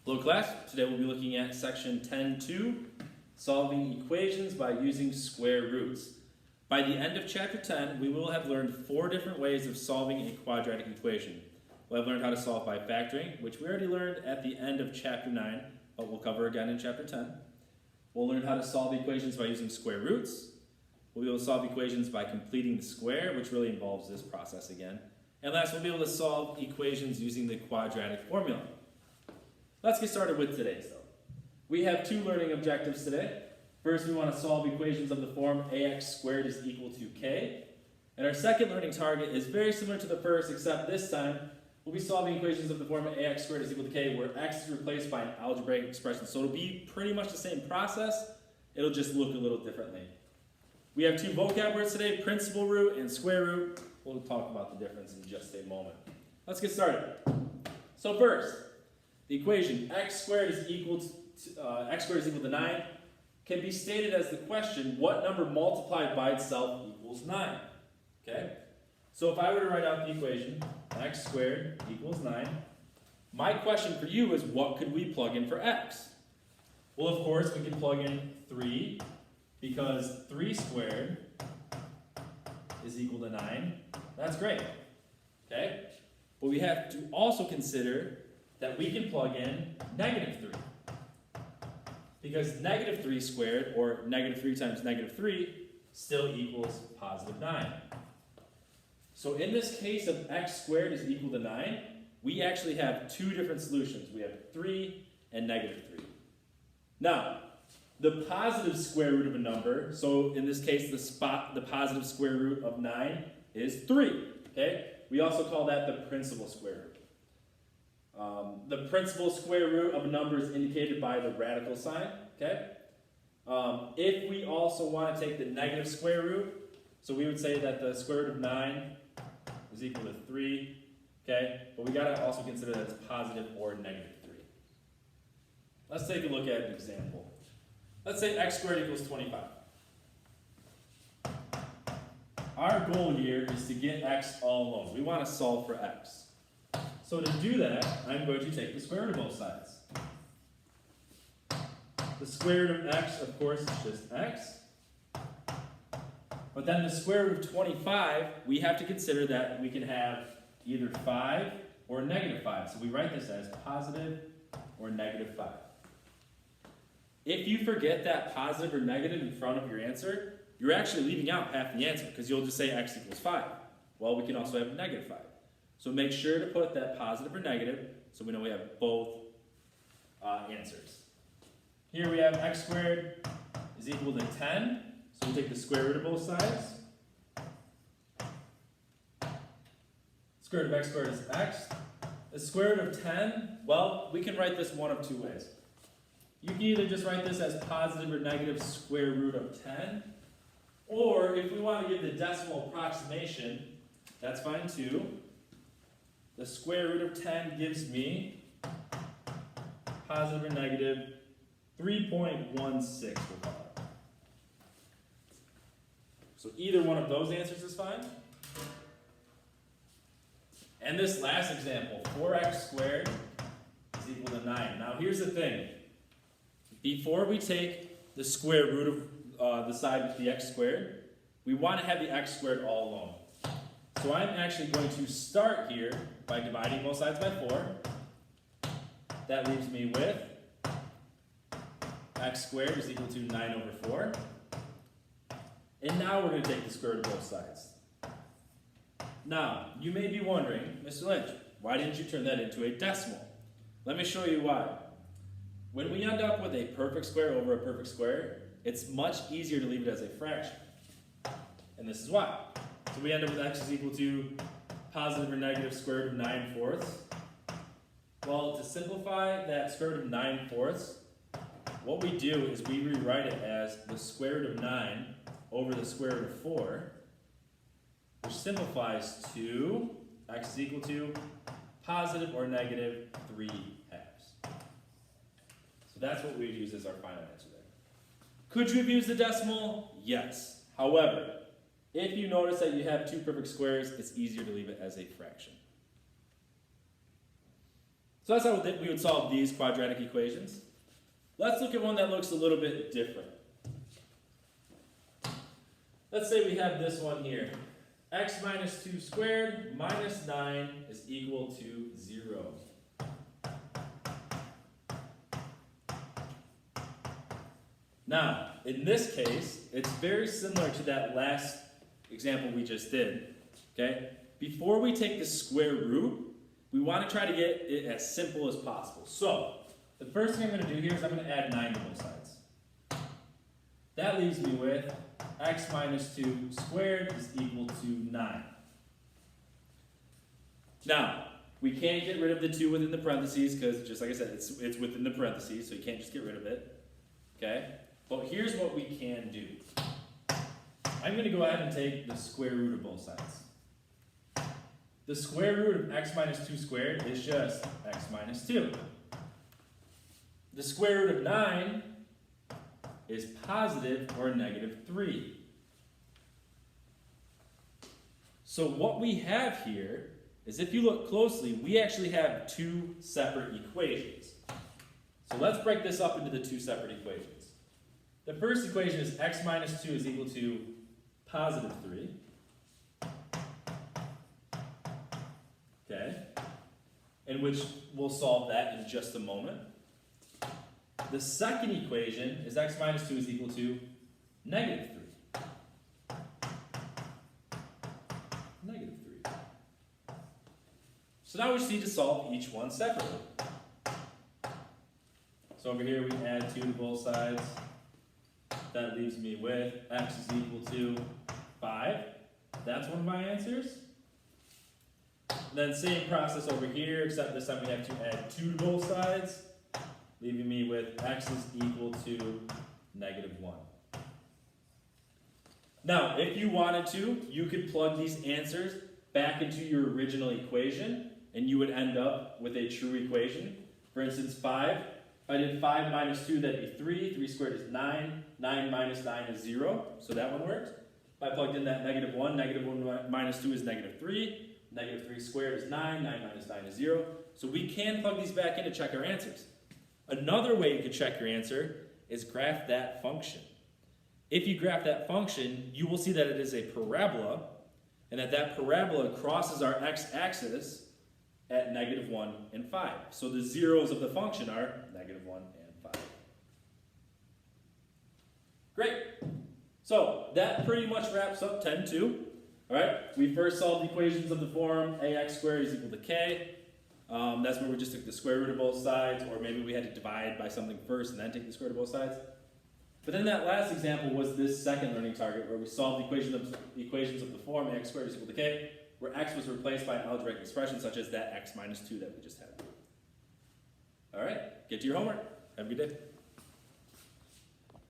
Hello class, today we'll be looking at section 10.2, solving equations by using square roots. By the end of chapter 10, we will have learned 4 different ways of solving a quadratic equation. We'll have learned how to solve by factoring, which we already learned at the end of chapter 9, but we'll cover again in chapter 10. We'll learn how to solve equations by using square roots. We'll be able to solve equations by completing the square, which really involves this process again. And last, we'll be able to solve equations using the quadratic formula. Let's get started with today's though. We have 2 learning objectives today. First, we want to solve equations of the form ax squared is equal to k. And our second learning target is very similar to the first, except this time we'll be solving equations of the form ax squared is equal to k, where x is replaced by an algebraic expression. So it'll be pretty much the same process, it'll just look a little differently. We have 2 vocab words today, principal root and square root. We'll talk about the difference in just a moment. Let's get started. So first, the equation x squared is equal to 9 can be stated as the question, what number multiplied by itself equals 9? Okay? So if I were to write out the equation, x squared equals 9, my question for you is, what could we plug in for x? Well, of course, we can plug in 3, because 3 squared is equal to 9. That's great. Okay? But we have to also consider that we can plug in negative 3. Because negative 3 squared, or negative 3 times negative 3, still equals positive 9. So in this case of x squared is equal to 9, we actually have 2 different solutions. We have 3 and negative 3. Now, the positive square root of a number, so in this case the positive square root of 9 is 3. Okay? We also call that the principal square root. The principal square root of a number is indicated by the radical sign. Okay? If we also want to take the negative square root, so we would say that the square root of 9 is equal to 3. Okay? But we got to also consider that it's positive or negative 3. Let's take a look at an example. Let's say x squared equals 25. Our goal here is to get x all alone. We want to solve for x. So to do that, I'm going to take the square root of both sides. The square root of x, of course, is just x. But then the square root of 25, we have to consider that we can have either 5 or negative 5. So we write this as positive or negative 5. If you forget that positive or negative in front of your answer, you're actually leaving out half the answer, because you'll just say x equals 5. Well, we can also have negative 5. So make sure to put that positive or negative, so we know we have both answers. Here we have x squared is equal to 10, so we take the square root of both sides. Square root of x squared is x. The square root of 10, well, we can write this one of 2 ways. You can either just write this as positive or negative square root of 10, or if we want to give the decimal approximation, that's fine too. The square root of 10 gives me positive or negative 3.16, we'll call it. So either one of those answers is fine. And this last example, 4x squared is equal to 9. Now here's the thing. Before we take the square root of the side with the x squared, we want to have the x squared all alone. So I'm actually going to start here by dividing both sides by 4. That leaves me with x squared is equal to 9 over 4. And now we're going to take the square root of both sides. Now, you may be wondering, Mr. Lynch, why didn't you turn that into a decimal? Let me show you why. When we end up with a perfect square over a perfect square, it's much easier to leave it as a fraction. And this is why. So we end up with x is equal to positive or negative square root of 9/4. Well, to simplify that square root of 9/4, what we do is we rewrite it as the square root of 9 over the square root of 4, which simplifies to x is equal to positive or negative 3/2. So that's what we would use as our final answer there. Could you have used the decimal? Yes. However, if you notice that you have 2 perfect squares, it's easier to leave it as a fraction. So that's how we would solve these quadratic equations. Let's look at one that looks a little bit different. Let's say we have this one here. X minus 2 squared minus 9 is equal to 0. Now, in this case, it's very similar to that last example we just did. Okay? Before we take the square root, we want to try to get it as simple as possible. So, the first thing I'm going to do here is I'm going to add 9 to both sides. That leaves me with x minus 2 squared is equal to 9. Now, we can't get rid of the 2 within the parentheses because, just like I said, it's within the parentheses, so you can't just get rid of it. Okay? But here's what we can do. I'm going to go ahead and take the square root of both sides. The square root of x minus 2 squared is just x minus 2. The square root of 9 is positive or negative 3. So what we have here is, if you look closely, we actually have 2 separate equations. So let's break this up into the 2 separate equations. The first equation is x minus 2 is equal to positive 3. Okay? In which we'll solve that in just a moment. The second equation is x minus 2 is equal to negative 3. Negative 3. So now we just need to solve each one separately. So over here we add 2 to both sides. That leaves me with x is equal to 5. That's one of my answers. Then same process over here, except this time we have to add 2 to both sides, leaving me with x is equal to negative 1. Now, if you wanted to, you could plug these answers back into your original equation, and you would end up with a true equation. For instance, 5. If I did 5 minus 2, that'd be 3. 3 squared is 9. 9 minus 9 is 0, so that one worked. If I plugged in that negative 1 minus 2 is negative 3. Negative 3 squared is 9. 9 minus 9 is 0. So we can plug these back in to check our answers. Another way you could check your answer is graph that function. If you graph that function, you will see that it is a parabola, and that parabola crosses our x-axis at negative 1 and 5. So the zeros of the function are negative 1 and 5. Great. So that pretty much wraps up 10-2. All right, we first solved equations of the form ax squared is equal to k. That's where we just took the square root of both sides, or maybe we had to divide by something first and then take the square root of both sides. But then that last example was this second learning target, where we solved equations of the form ax squared is equal to k, where x was replaced by an algebraic expression such as that x minus 2 that we just had. All right, get to your homework. Have a good day.